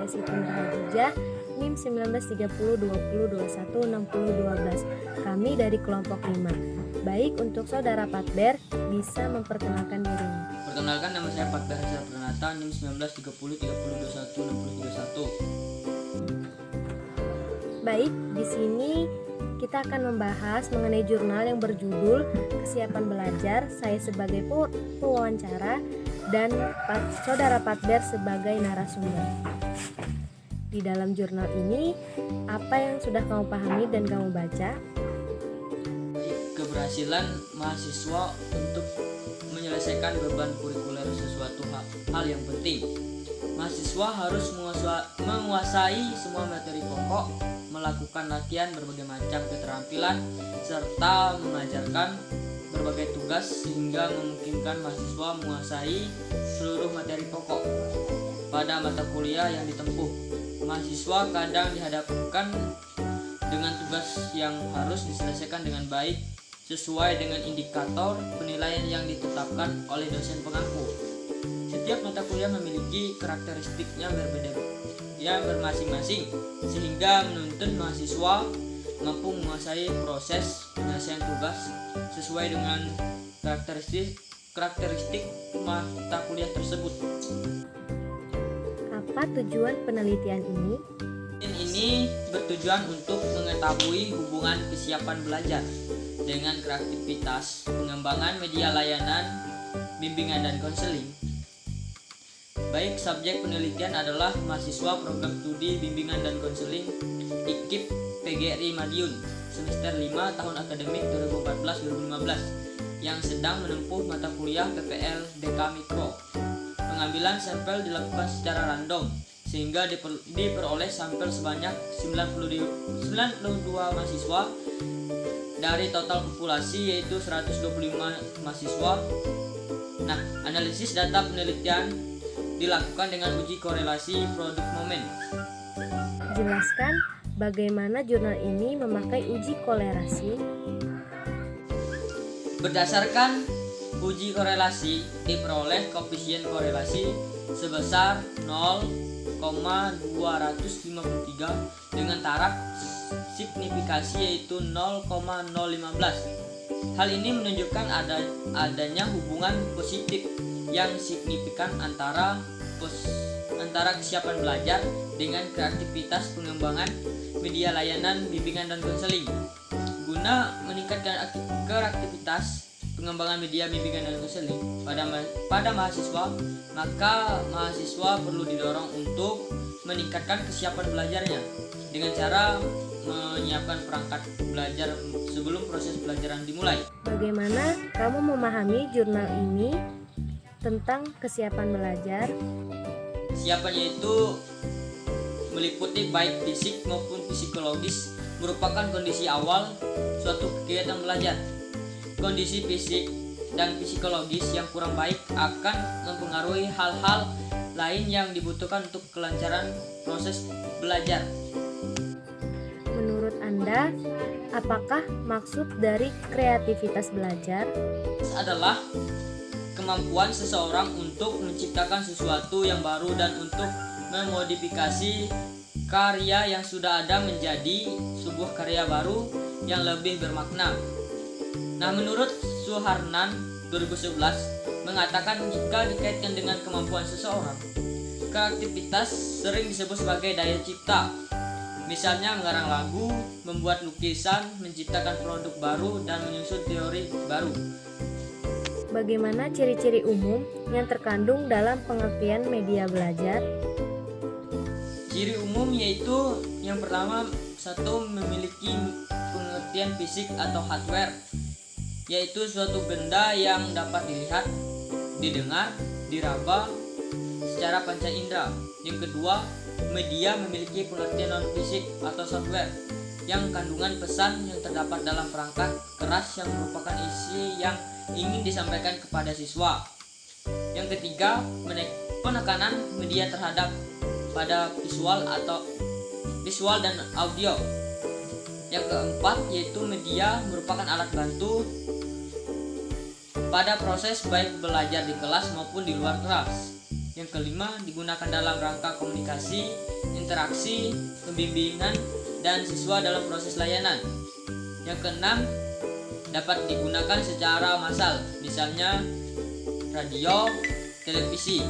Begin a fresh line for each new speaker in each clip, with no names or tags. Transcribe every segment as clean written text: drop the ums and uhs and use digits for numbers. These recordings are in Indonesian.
Saya Siti Nurhadijah, NIM 193020216012. Kami dari kelompok 5. Baik, untuk saudara Patber bisa memperkenalkan dirinya.
Perkenalkan, nama saya Patber Hasyar Pranata, NIM 193030216031.
Baik, di sini kita akan membahas mengenai jurnal yang berjudul Kesiapan Belajar. Saya sebagai pewawancara dan saudara Patber sebagai narasumber. Di dalam jurnal ini, apa yang sudah kamu pahami dan kamu baca?
Keberhasilan mahasiswa untuk menyelesaikan beban kurikuler sesuatu hal yang penting. Mahasiswa harus menguasai semua materi pokok, melakukan latihan berbagai macam keterampilan, serta mengajarkan berbagai tugas sehingga memungkinkan mahasiswa menguasai seluruh materi pokok pada mata kuliah yang ditempuh. Mahasiswa kadang dihadapkan dengan tugas yang harus diselesaikan dengan baik sesuai dengan indikator penilaian yang ditetapkan oleh dosen pengampu. Setiap mata kuliah memiliki karakteristiknya berbeda bermasing-masing, sehingga menuntut mahasiswa mampu menguasai proses penyelesaian tugas sesuai dengan karakteristik mata kuliah tersebut.
Apa tujuan penelitian ini?
Ini bertujuan untuk mengetahui hubungan kesiapan belajar dengan kreativitas, pengembangan media layanan, bimbingan dan konseling. Baik, subjek penelitian adalah mahasiswa program studi bimbingan dan konseling IKIP PGRI Madiun semester 5 tahun akademik 2014-2015 yang sedang menempuh mata kuliah PPL BK Mikro. Pengambilan sampel dilakukan secara random sehingga diperoleh sampel sebanyak 92 mahasiswa dari total populasi yaitu 125 mahasiswa. Nah, analisis data penelitian dilakukan dengan uji korelasi produk momen.
Jelaskan bagaimana jurnal ini memakai uji korelasi.
Berdasarkan uji korelasi, diperoleh koefisien korelasi sebesar 0,253 dengan taraf signifikasi yaitu 0,015. Hal ini menunjukkan adanya hubungan positif yang signifikan antara kesiapan belajar dengan kreativitas pengembangan media layanan bimbingan dan konseling. Guna meningkatkan kreativitas pengembangan media bimbingan dan konseling pada mahasiswa, maka mahasiswa perlu didorong untuk meningkatkan kesiapan belajarnya dengan cara menyiapkan perangkat belajar sebelum proses pelajaran dimulai.
Bagaimana kamu memahami jurnal ini tentang kesiapan belajar?
Kesiapannya itu meliputi baik fisik maupun psikologis, merupakan kondisi awal suatu kegiatan belajar. Kondisi fisik dan psikologis yang kurang baik akan mempengaruhi hal-hal lain yang dibutuhkan untuk kelancaran proses belajar.
Menurut Anda, apakah maksud dari kreativitas belajar?
Adalah kemampuan seseorang untuk menciptakan sesuatu yang baru dan untuk memodifikasi karya yang sudah ada menjadi sebuah karya baru yang lebih bermakna. Nah, menurut Suharnan 2011 mengatakan jika dikaitkan dengan kemampuan seseorang, kreativitas sering disebut sebagai daya cipta. Misalnya mengarang lagu, membuat lukisan, menciptakan produk baru, dan menyusun teori baru.
Bagaimana ciri-ciri umum yang terkandung dalam pengertian media belajar?
Ciri umum yaitu yang pertama, satu, memiliki pengertian fisik atau hardware, yaitu suatu benda yang dapat dilihat, didengar, diraba secara panca indera. Yang kedua, media memiliki pengertian non-fisik atau software, yang kandungan pesan yang terdapat dalam perangkat keras yang merupakan isi yang ingin disampaikan kepada siswa. Yang ketiga, penekanan media terhadap pada visual dan audio. Yang keempat, yaitu media merupakan alat bantu pada proses baik belajar di kelas maupun di luar kelas. Yang kelima, digunakan dalam rangka komunikasi interaksi, pembimbingan, dan siswa dalam proses layanan. Yang keenam, dapat digunakan secara massal, misalnya radio, televisi.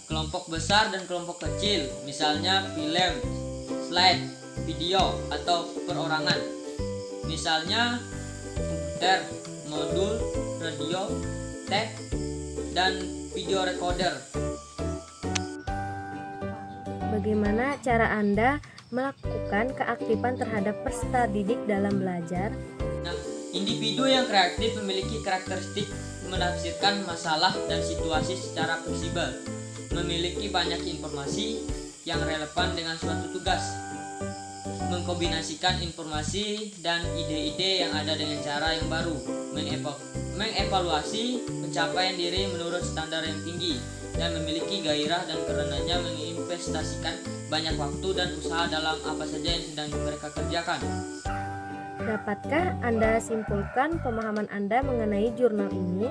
Kelompok besar dan kelompok kecil, misalnya film, slide, video, atau perorangan. Misalnya komputer, modul, radio, tape, dan video recorder.
Bagaimana cara Anda melakukan keaktifan terhadap peserta didik dalam belajar?
Nah, individu yang kreatif memiliki karakteristik menafsirkan masalah dan situasi secara fleksibel, memiliki banyak informasi yang relevan dengan suatu tugas, mengkombinasikan informasi dan ide-ide yang ada dengan cara yang baru, mengevaluasi pencapaian diri menurut standar yang tinggi, dan memiliki gairah dan karenanya menginvestasikan banyak waktu dan usaha dalam apa saja yang sedang mereka kerjakan.
Dapatkah Anda simpulkan pemahaman Anda mengenai jurnal ini?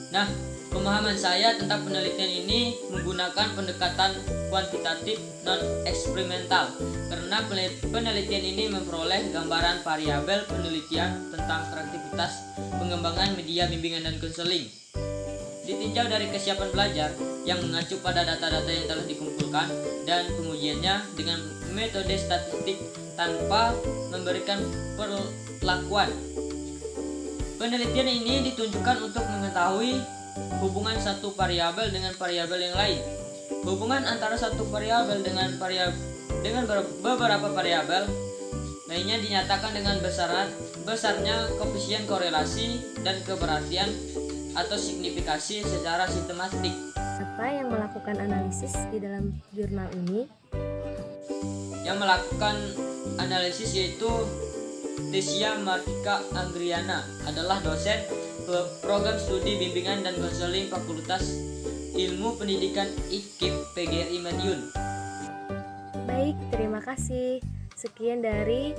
Nah, pemahaman saya tentang penelitian ini menggunakan pendekatan kuantitatif non-eksperimental, karena penelitian ini memperoleh gambaran variabel penelitian tentang kreativitas pengembangan media bimbingan dan konseling. Ditinjau dari kesiapan belajar yang mengacu pada data-data yang telah dikumpulkan dan pengujiannya dengan metode statistik tanpa memberikan perlakuan. Penelitian ini ditunjukkan untuk mengetahui hubungan satu variabel dengan variabel yang lain. Hubungan antara satu variabel dengan beberapa variabel lainnya dinyatakan dengan besarnya koefisien korelasi dan keberhasilan atau signifikasi secara sistematik.
Apa yang melakukan analisis di dalam jurnal ini?
Yang melakukan analisis yaitu Desia Martika Anggriana, adalah dosen program studi bimbingan dan konseling Fakultas Ilmu Pendidikan IKIP PGRI Madiun.
Baik, terima kasih. Sekian dari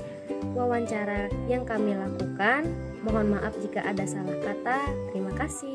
wawancara yang kami lakukan. Mohon maaf jika ada salah kata. Terima kasih.